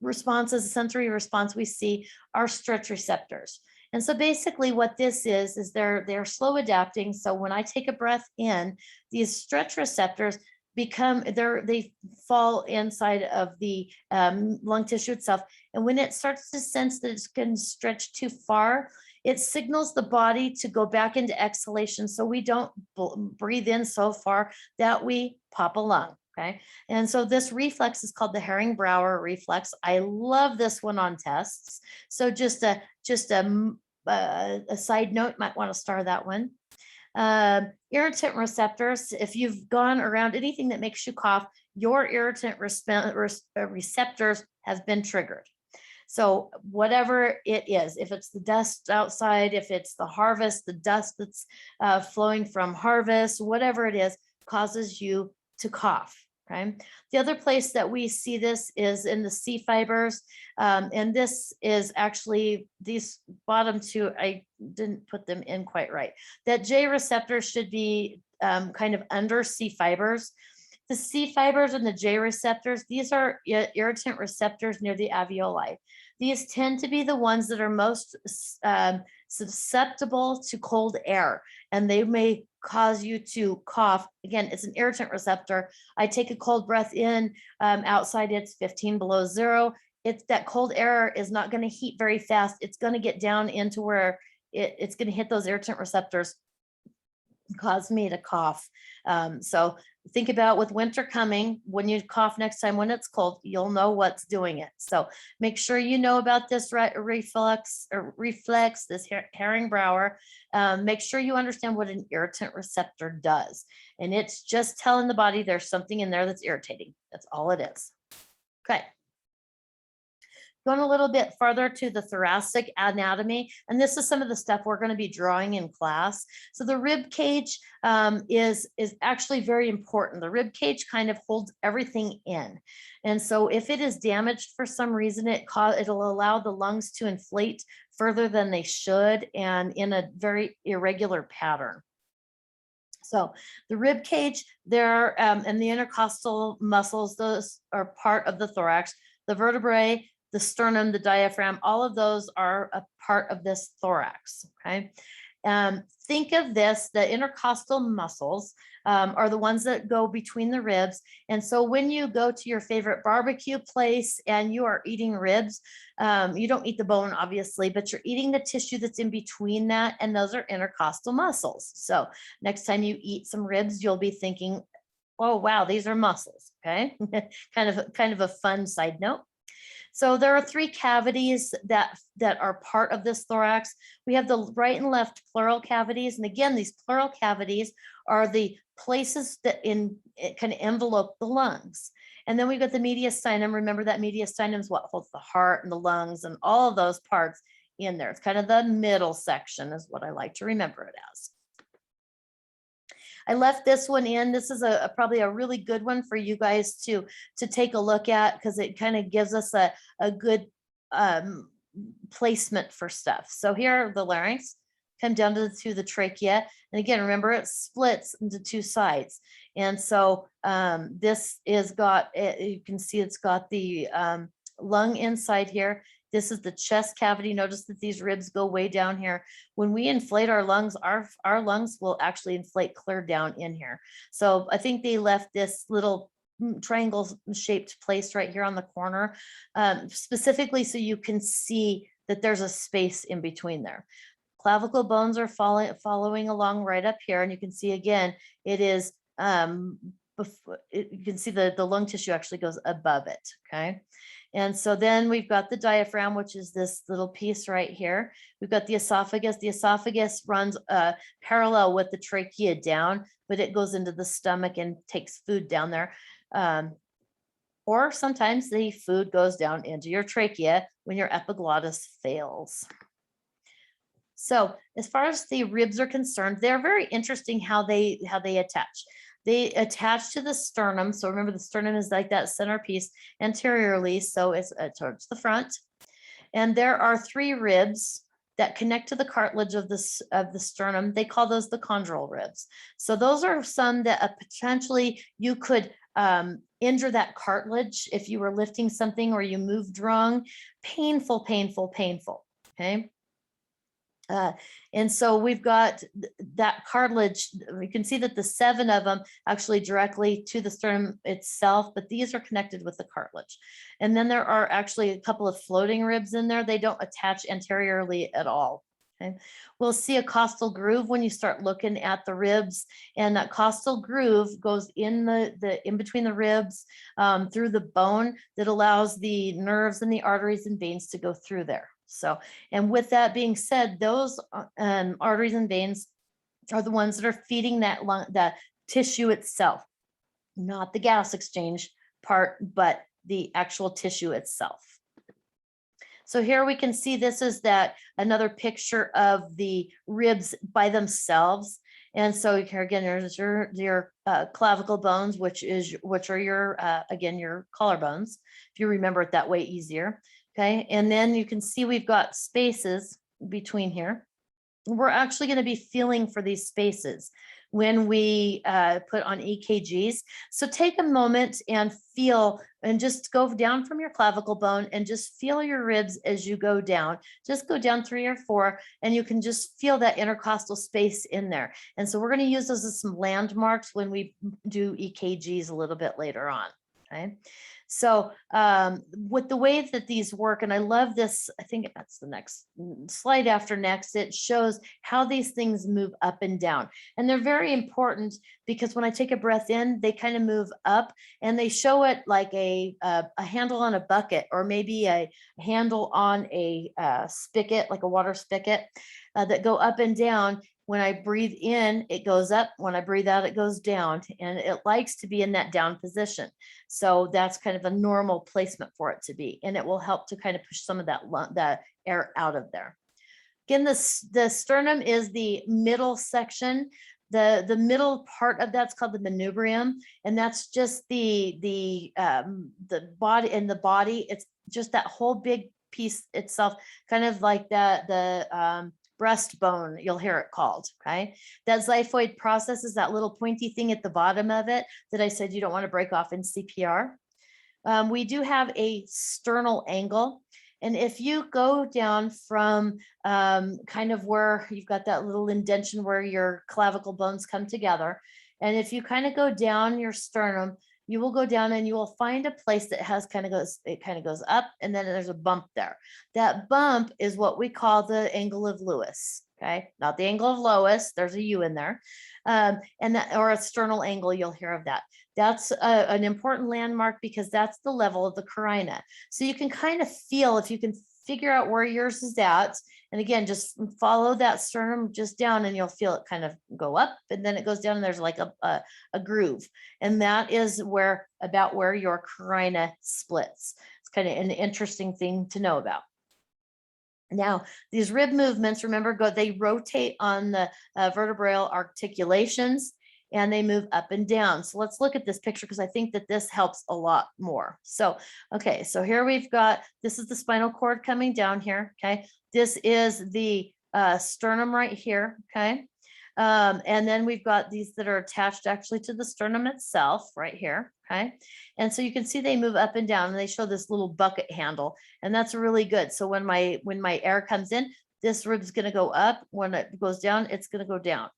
responses, sensory response we see are stretch receptors. And so basically what this is they're slow adapting. So when I take a breath in, these stretch receptors they fall inside of the lung tissue itself. And when it starts to sense that it's going to stretch too far, it signals the body to go back into exhalation. So we don't breathe in so far that we pop a lung. Okay. And so this reflex is called the Herring-Brauer reflex. I love this one on tests. So just a side note, might want to star that one. Irritant receptors. If you've gone around anything that makes you cough, your irritant receptors have been triggered. So whatever it is, if it's the dust outside, if it's the harvest, the dust that's flowing from harvest, whatever it is, causes you to cough. Okay. The other place that we see this is in the C fibers. And this is actually these bottom 2, I didn't put them in quite right. That J receptors should be kind of under C fibers. The C fibers and the J receptors, these are irritant receptors near the alveoli. These tend to be the ones that are most susceptible to cold air, and they may cause you to cough. Again, it's an irritant receptor. I take a cold breath in, outside it's 15 below zero. It's that cold air is not going to heat very fast. It's going to get down into where it's going to hit those irritant receptors, cause me to cough. So think about with winter coming, when you cough next time when it's cold, you'll know what's doing it. So make sure you know about this reflex, this Herring-Brauer. Make sure you understand what an irritant receptor does. And it's just telling the body there's something in there that's irritating. That's all it is. Okay. Going a little bit farther to the thoracic anatomy, and this is some of the stuff we're going to be drawing in class. So the rib cage is actually very important. The rib cage kind of holds everything in, and so if it is damaged for some reason, it'll allow the lungs to inflate further than they should, and in a very irregular pattern. So the rib cage there and the intercostal muscles, those are part of the thorax. The vertebrae, the sternum, the diaphragm, all of those are a part of this thorax, okay? Think of this, the intercostal muscles are the ones that go between the ribs. And so when you go to your favorite barbecue place and you are eating ribs, you don't eat the bone, obviously, but you're eating the tissue that's in between that, and those are intercostal muscles. So next time you eat some ribs, you'll be thinking, oh, wow, these are muscles, okay? kind of a fun side note. So there are 3 cavities that are part of this thorax. We have the right and left pleural cavities. And again, these pleural cavities are the places that kind of envelope the lungs. And then we've got the mediastinum. Remember that mediastinum is what holds the heart and the lungs and all of those parts in there. It's kind of the middle section is what I like to remember it as. I left this one in. This is probably a really good one for you guys to take a look at, because it kind of gives us a good placement for stuff. So here are the larynx, come down to the trachea. And again, remember, it splits into two sides. And so this is got, you can see it's got the lung inside here. This is the chest cavity. Notice that these ribs go way down here. When we inflate our lungs, our lungs will actually inflate clear down in here. So I think they left this little triangle shaped place right here on the corner, specifically so you can see that there's a space in between there. Clavicle bones are following along right up here. And you can see again, it is, you can see the lung tissue actually goes above it, okay? And so then we've got the diaphragm, which is this little piece right here. We've got the esophagus. The esophagus runs parallel with the trachea down, but it goes into the stomach and takes food down there. Or sometimes the food goes down into your trachea when your epiglottis fails. So as far as the ribs are concerned, they're very interesting how they attach. They attach to the sternum. So remember, the sternum is like that centerpiece anteriorly, so it's towards the front. And there are 3 ribs that connect to the cartilage of the sternum. They call those the chondral ribs. So those are some that potentially you could injure that cartilage if you were lifting something or you moved wrong. Painful, painful, painful. Okay. And so we've got that cartilage. We can see that the 7 of them actually directly to the sternum itself, but these are connected with the cartilage. And then there are actually a couple of floating ribs in there. They don't attach anteriorly at all. Okay. We'll see a costal groove when you start looking at the ribs, and that costal groove goes in in between the ribs, through the bone, that allows the nerves and the arteries and veins to go through there. So, and with that being said, those arteries and veins are the ones that are feeding that tissue itself, not the gas exchange part, but the actual tissue itself. So here we can see, this is another picture of the ribs by themselves. And so here again, there's your clavicle bones, which are your again, your collarbones, if you remember it that way easier. Okay, and then you can see we've got spaces between here. We're actually going to be feeling for these spaces when we put on EKGs. So take a moment and feel, and just go down from your clavicle bone and just feel your ribs as you go down. Just go down 3 or 4, and you can just feel that intercostal space in there. And so we're going to use those as some landmarks when we do EKGs a little bit later on. Okay. So with the way that these work, and I love this, I think that's the next slide after next, it shows how these things move up and down. And they're very important because when I take a breath in, they kind of move up, and they show it like a handle on a bucket, or maybe a handle on a spigot, like a water spigot, that go up and down. When I breathe in, it goes up. When I breathe out, it goes down, and it likes to be in that down position. So that's kind of a normal placement for it to be, and it will help to kind of push some of that air out of there. Again, the sternum is the middle section. The middle part of that's called the manubrium, and that's just the body, and the body, it's just that whole big piece itself, kind of like the breastbone, you'll hear it called. Okay, that xiphoid process is that little pointy thing at the bottom of it that I said you don't want to break off in CPR. We do have a sternal angle, and if you go down from kind of where you've got that little indentation where your clavicle bones come together, and if you kind of go down your sternum, you will go down and you will find a place that has kind of goes up, and then there's a bump there. That bump is what we call the angle of Lewis. Okay, not the angle of Lois, there's a U in there, and that, or a sternal angle, you'll hear of that. That's an important landmark because that's the level of the carina. So you can kind of feel, if you can figure out where yours is at, and again, just follow that sternum just down, and you'll feel it kind of go up, and then it goes down, and there's like a groove, and that is about where your carina splits. It's kind of an interesting thing to know about. Now, these rib movements, remember, they rotate on the vertebral articulations and they move up and down. So let's look at this picture because I think that this helps a lot more. So, okay, so here we've got, this is the spinal cord coming down here, okay? This is the sternum right here, okay? And then we've got these that are attached actually to the sternum itself right here, okay? And so you can see they move up and down and they show this little bucket handle, and that's really good. So when my air comes in, this rib's gonna go up. When it goes down, it's gonna go down.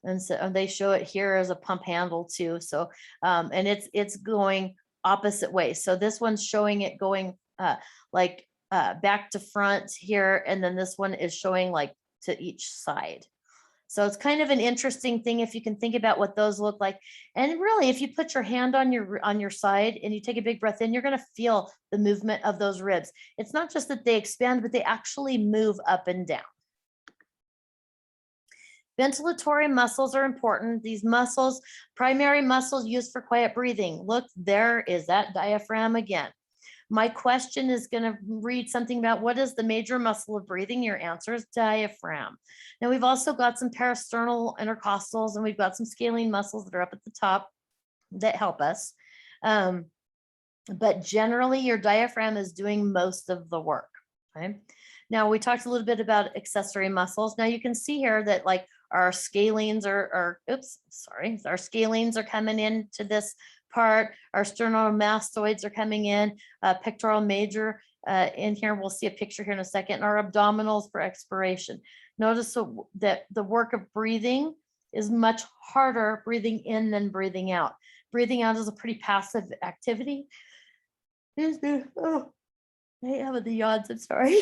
And so and they show it here as a pump handle too. So and it's going opposite way. So this one's showing it going like back to front here, and then this one is showing like to each side. So it's kind of an interesting thing if you can think about what those look like. And really, if you put your hand on your side and you take a big breath in, you're going to feel the movement of those ribs. It's not just that they expand, but they actually move up and down. Ventilatory muscles are important. These muscles, primary muscles used for quiet breathing. Look, there is that diaphragm again. My question is going to read something about what is the major muscle of breathing? Your answer is diaphragm. Now we've also got some parasternal intercostals, and we've got some scalene muscles that are up at the top that help us. But generally your diaphragm is doing most of the work. Okay. Now we talked a little bit about accessory muscles. Now you can see here that like our scalenes our scalenes are coming into this part. Our sternomastoids are coming in, pectoral major in here. We'll see a picture here in a second. Our abdominals for expiration. Notice that the work of breathing is much harder breathing in than breathing out. Breathing out is a pretty passive activity. Oh, I have the yawns, I'm sorry.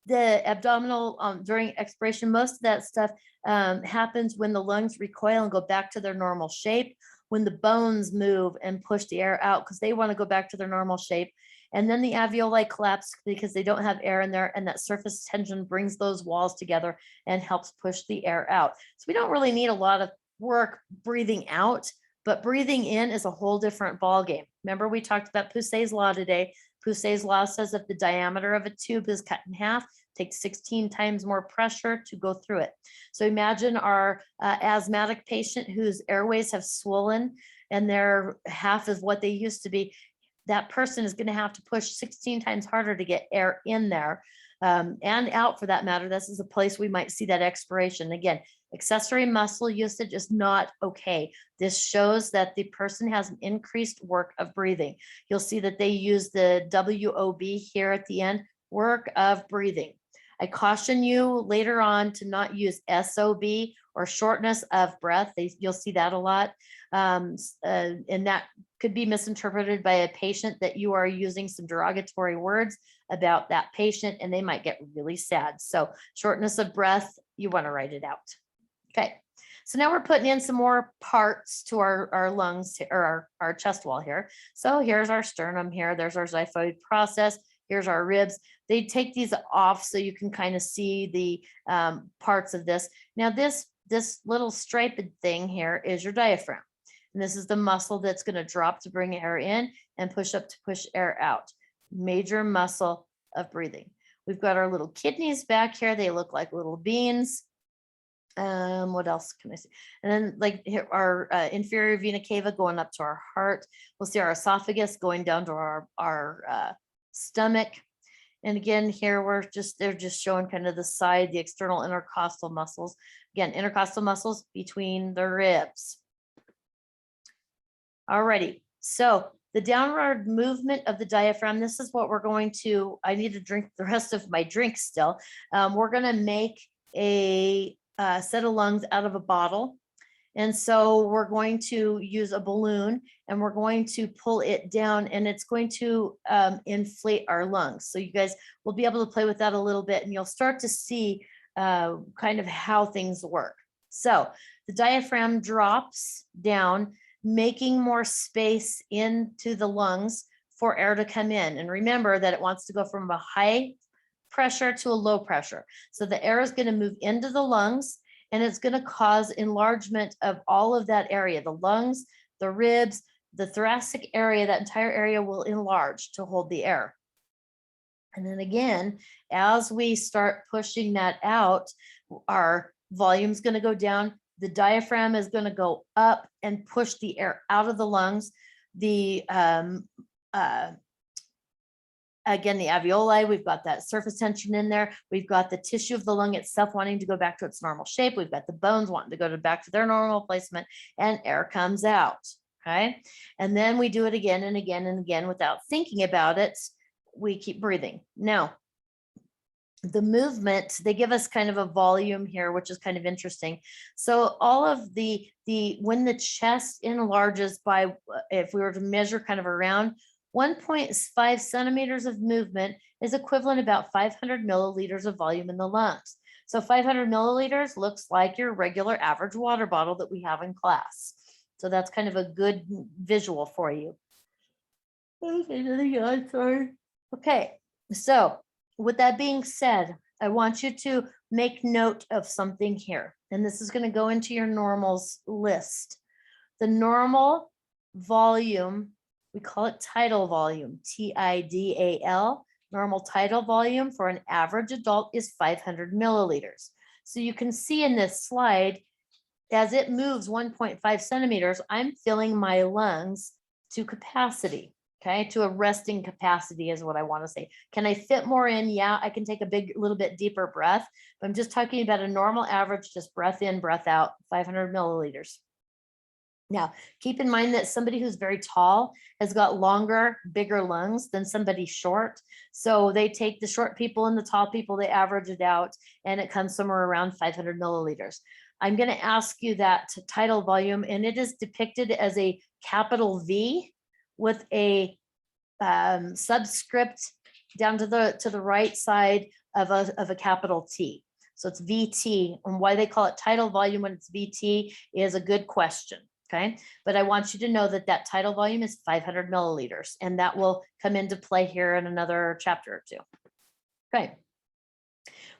The abdominal during expiration, most of that stuff happens when the lungs recoil and go back to their normal shape, when the bones move and push the air out because they want to go back to their normal shape. And then the alveoli collapse because they don't have air in there, and that surface tension brings those walls together and helps push the air out. So we don't really need a lot of work breathing out, but breathing in is a whole different ballgame. Remember, we talked about Poussey's law today. Poussey's law says if the diameter of a tube is cut in half, it takes 16 times more pressure to go through it. So imagine our asthmatic patient whose airways have swollen and they're half of what they used to be. That person is going to have to push 16 times harder to get air in there and out for that matter. This is a place we might see that expiration. Again, accessory muscle usage is not okay. This shows that the person has an increased work of breathing. You'll see that they use the WOB here at the end, work of breathing. I caution you later on to not use SOB or shortness of breath. You'll see that a lot. And that could be misinterpreted by a patient that you are using some derogatory words about that patient, and they might get really sad. So shortness of breath, you want to write it out. Okay. So now we're putting in some more parts to our lungs or our chest wall here. So here's our sternum here. There's our xiphoid process. Here's our ribs. They take these off so you can kind of see the parts of this. Now this little striped thing here is your diaphragm. And this is the muscle that's going to drop to bring air in and push up to push air out. Major muscle of breathing. We've got our little kidneys back here. They look like little beans. What else can I see? And then like here, our inferior vena cava going up to our heart. We'll see our esophagus going down to our stomach. And again, here they're just showing kind of the side, the external intercostal muscles. Again, intercostal muscles between the ribs. Alrighty, so the downward movement of the diaphragm, this is what we're going to, I need to drink the rest of my drink still. We're gonna make a set of lungs out of a bottle. And so we're going to use a balloon and we're going to pull it down, and it's going to inflate our lungs. So you guys will be able to play with that a little bit, and you'll start to see kind of how things work. So the diaphragm drops down, making more space into the lungs for air to come in. And remember that it wants to go from a high pressure to a low pressure. So the air is going to move into the lungs, and it's going to cause enlargement of all of that area. The lungs, the ribs, the thoracic area, that entire area will enlarge to hold the air. And then again, as we start pushing that out, our volume's going to go down. The diaphragm is going to go up and push the air out of the lungs. The again, the alveoli, we've got that surface tension in there. We've got the tissue of the lung itself wanting to go back to its normal shape. We've got the bones wanting to go back to their normal placement, and air comes out. Okay. And then we do it again and again and again without thinking about it. We keep breathing. Now, the movement, they give us kind of a volume here, which is kind of interesting. So all of the when the chest enlarges by, if we were to measure kind of around 1.5 centimeters of movement is equivalent about 500 milliliters of volume in the lungs. So 500 milliliters looks like your regular average water bottle that we have in class. So that's kind of a good visual for you. Okay, so with that being said, I want you to make note of something here. And this is going to go into your normals list. The normal volume, we call it tidal volume, TIDAL. Normal tidal volume for an average adult is 500 milliliters. So you can see in this slide, as it moves 1.5 centimeters, I'm filling my lungs to capacity. Okay, to a resting capacity is what I want to say. Can I fit more in? Yeah, I can take a little bit deeper breath, but I'm just talking about a normal average, just breath in, breath out, 500 milliliters. Now, keep in mind that somebody who's very tall has got longer, bigger lungs than somebody short. So they take the short people and the tall people, they average it out, and it comes somewhere around 500 milliliters. I'm going to ask you that tidal volume, and it is depicted as a capital V with a subscript down to the right side of a capital T. So it's VT, and why they call it tidal volume when it's VT is a good question. Okay, but I want you to know that that tidal volume is 500 milliliters, and that will come into play here in another chapter or two. Okay.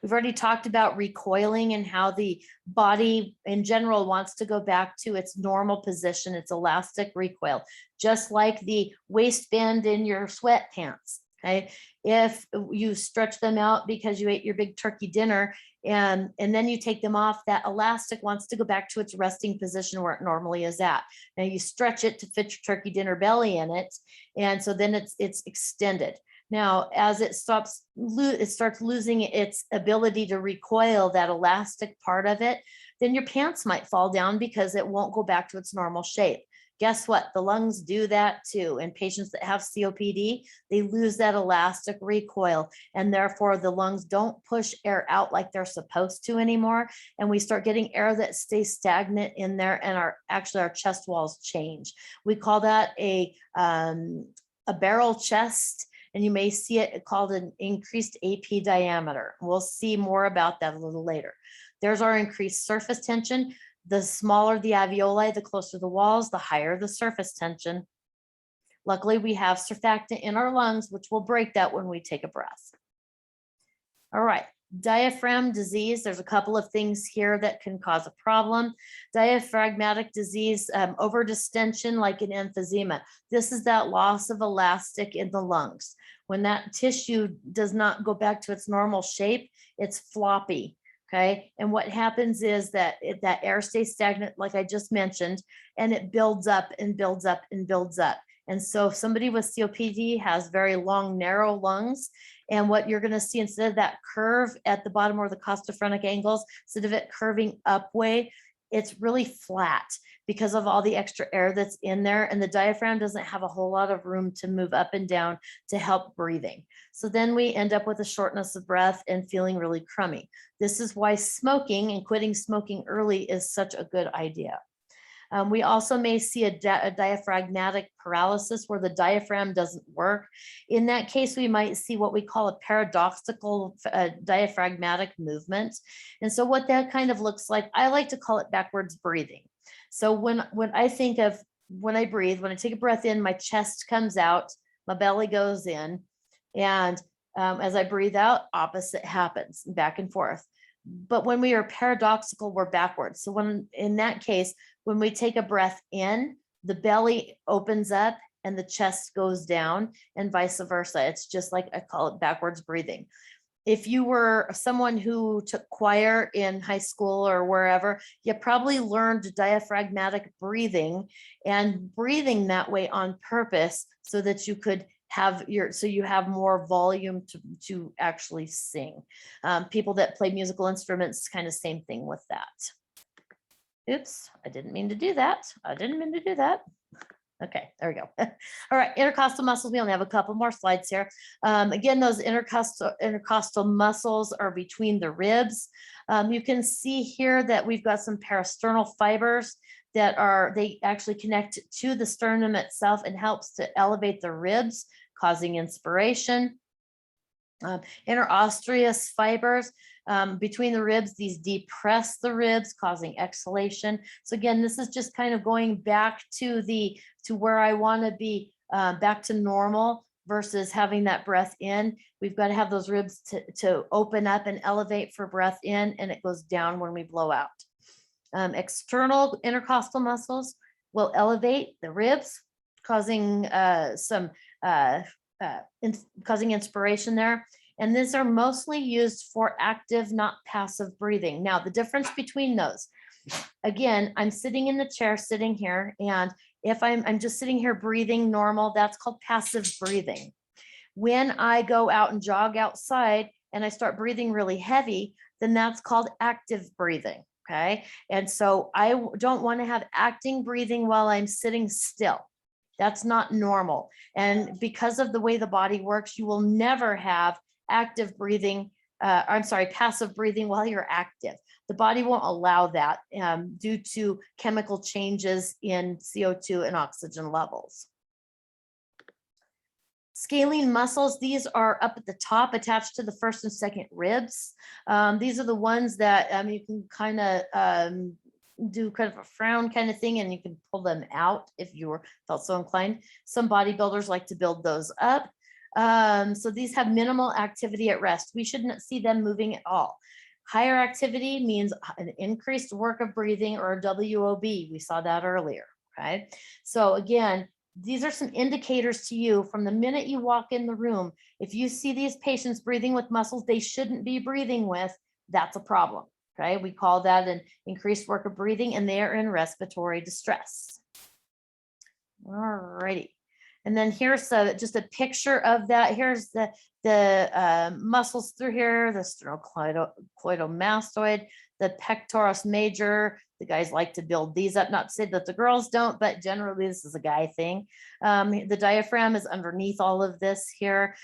We've already talked about recoiling and how the body in general wants to go back to its normal position, its elastic recoil, just like the waistband in your sweatpants. Okay, if you stretch them out because you ate your big turkey dinner and then you take them off, that elastic wants to go back to its resting position where it normally is at. Now you stretch it to fit your turkey dinner belly in it, and so then it's extended. Now, as it starts losing its ability to recoil, that elastic part of it, then your pants might fall down because it won't go back to its normal shape. Guess what? The lungs do that too. In patients that have COPD, they lose that elastic recoil, and therefore the lungs don't push air out like they're supposed to anymore. And we start getting air that stays stagnant in there, and our chest walls change. We call that a barrel chest. And you may see it called an increased AP diameter. We'll see more about that a little later. There's our increased surface tension. The smaller the alveoli, the closer the walls, the higher the surface tension. Luckily, we have surfactant in our lungs, which will break that when we take a breath. All right. Diaphragm disease, there's a couple of things here that can cause a problem. Diaphragmatic disease, overdistension like an emphysema. This is that loss of elastic in the lungs. When that tissue does not go back to its normal shape, it's floppy. Okay, and what happens is that that air stays stagnant, like I just mentioned, and it builds up and builds up and builds up. And so if somebody with COPD has very long, narrow lungs, and what you're going to see, instead of that curve at the bottom or the costophrenic angles, instead of it curving upway, it's really flat because of all the extra air that's in there, and the diaphragm doesn't have a whole lot of room to move up and down to help breathing. So then we end up with a shortness of breath and feeling really crummy. This is why smoking and quitting smoking early is such a good idea. We also may see a diaphragmatic paralysis where the diaphragm doesn't work. In that case, we might see what we call a paradoxical diaphragmatic movement. And so what that kind of looks like, I like to call it backwards breathing. So when I think of when I breathe, when I take a breath in, my chest comes out, my belly goes in, and as I breathe out, opposite happens, back and forth. But when we are paradoxical, we're backwards. So in that case, when we take a breath in, the belly opens up and the chest goes down, and vice versa. It's just like I call it backwards breathing. If you were someone who took choir in high school or wherever, you probably learned diaphragmatic breathing and breathing that way on purpose so that you could have you have more volume to actually sing. People that play musical instruments, kind of same thing with that. Oops, I didn't mean to do that. I didn't mean to do that. Okay, there we go. All right, intercostal muscles. We only have a couple more slides here. Again, those intercostal muscles are between the ribs. You can see here that we've got some parasternal fibers that they actually connect to the sternum itself and helps to elevate the ribs, causing inspiration. Interosseous fibers between the ribs, these depress the ribs, causing exhalation. So again, this is just kind of going back to where I want to be, back to normal versus having that breath in. We've got to have those ribs to open up and elevate for breath in, and it goes down when we blow out. External intercostal muscles will elevate the ribs, causing causing inspiration there. And these are mostly used for active, not passive breathing. Now, the difference between those, again, I'm sitting in the chair, sitting here, and if I'm just sitting here breathing normal, that's called passive breathing. When I go out and jog outside and I start breathing really heavy, then that's called active breathing. Okay. And so I don't want to have acting breathing while I'm sitting still. That's not normal. And because of the way the body works, you will never have active breathing, passive breathing while you're active. The body won't allow that due to chemical changes in CO2 and oxygen levels. Scalene muscles, these are up at the top attached to the first and second ribs. These are the ones that you can kind of do kind of a frown kind of thing, and you can pull them out if you felt so inclined. Some bodybuilders like to build those up. So these have minimal activity at rest. We shouldn't see them moving at all. Higher activity means an increased work of breathing, or a WOB. We saw that earlier, okay? So again, these are some indicators to you from the minute you walk in the room. If you see these patients breathing with muscles they shouldn't be breathing with, that's a problem, okay? We call that an increased work of breathing, and they are in respiratory distress. All righty. And then here's just a picture of that. Here's the muscles through here, the sternocleidomastoid, the pectoris major. The guys like to build these up, not to say that the girls don't, but generally this is a guy thing. The diaphragm is underneath all of this here.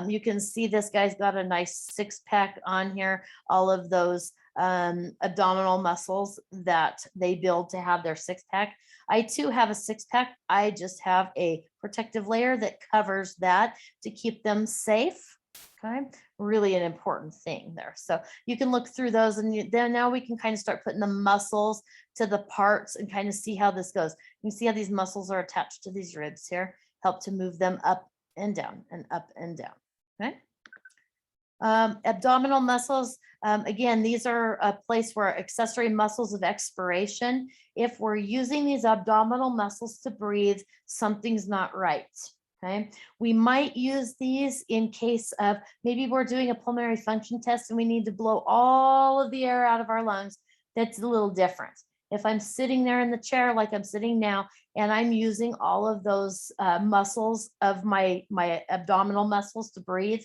You can see this guy's got a nice six-pack on here, all of those abdominal muscles that they build to have their six-pack. I too have a six-pack. I just have a protective layer that covers that to keep them safe. Okay, really an important thing there. So you can look through those, and then now we can kind of start putting the muscles to the parts and kind of see how this goes. You can see how these muscles are attached to these ribs here, help to move them up and down and up and down. Okay. Abdominal muscles, again, these are a place where accessory muscles of expiration. If we're using these abdominal muscles to breathe, something's not right. Okay, we might use these in case of maybe we're doing a pulmonary function test and we need to blow all of the air out of our lungs. That's a little different. If I'm sitting there in the chair like I'm sitting now, and I'm using all of those muscles of my abdominal muscles to breathe,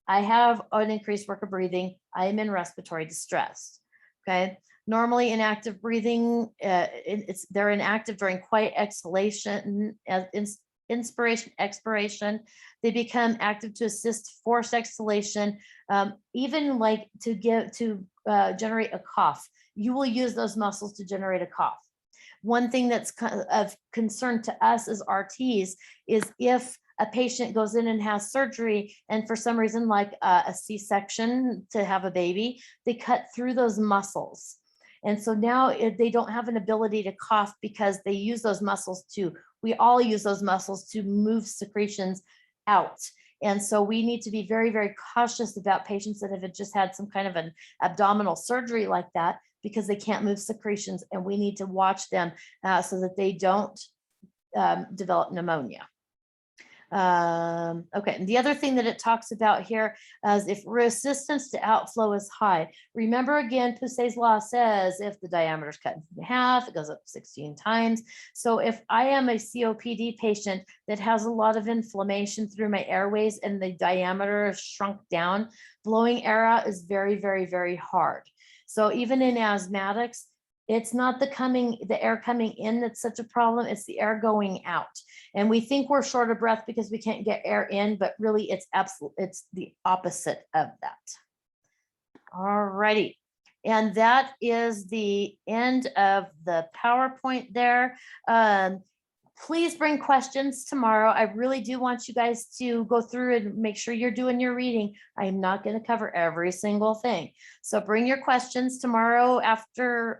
I have an increased work of breathing. I am in respiratory distress. Okay. Normally inactive breathing, they're inactive during quiet exhalation, inspiration, expiration. They become active to assist forced exhalation, even like to generate a cough. You will use those muscles to generate a cough. One thing that's of concern to us as RTs is if a patient goes in and has surgery, and for some reason, like a C-section to have a baby, they cut through those muscles. And so now they don't have an ability to cough because they use those muscles we all use those muscles to move secretions out. And so we need to be very, very cautious about patients that have just had some kind of an abdominal surgery like that, because they can't move secretions, and we need to watch them so that they don't develop pneumonia. Okay, and the other thing that it talks about here is if resistance to outflow is high. Remember again, Poussin's law says if the diameter is cut in half, it goes up 16 times. So if I am a COPD patient that has a lot of inflammation through my airways and the diameter is shrunk down, blowing air out is very, very, very hard. So even in asthmatics, it's not the air coming in that's such a problem, it's the air going out. And we think we're short of breath because we can't get air in, but really it's the opposite of that. All righty. And that is the end of the PowerPoint there. Please bring questions tomorrow. I really do want you guys to go through and make sure you're doing your reading. I am not going to cover every single thing. So bring your questions tomorrow after,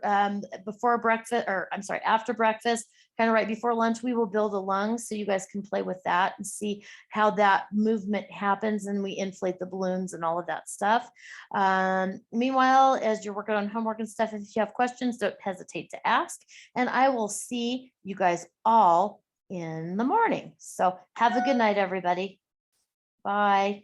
before breakfast, or I'm sorry, after breakfast, kind of right before lunch. We will build a lung so you guys can play with that and see how that movement happens, and we inflate the balloons and all of that stuff. Meanwhile, as you're working on homework and stuff, if you have questions, don't hesitate to ask, and I will see you guys all in the morning. So have a good night, everybody. Bye.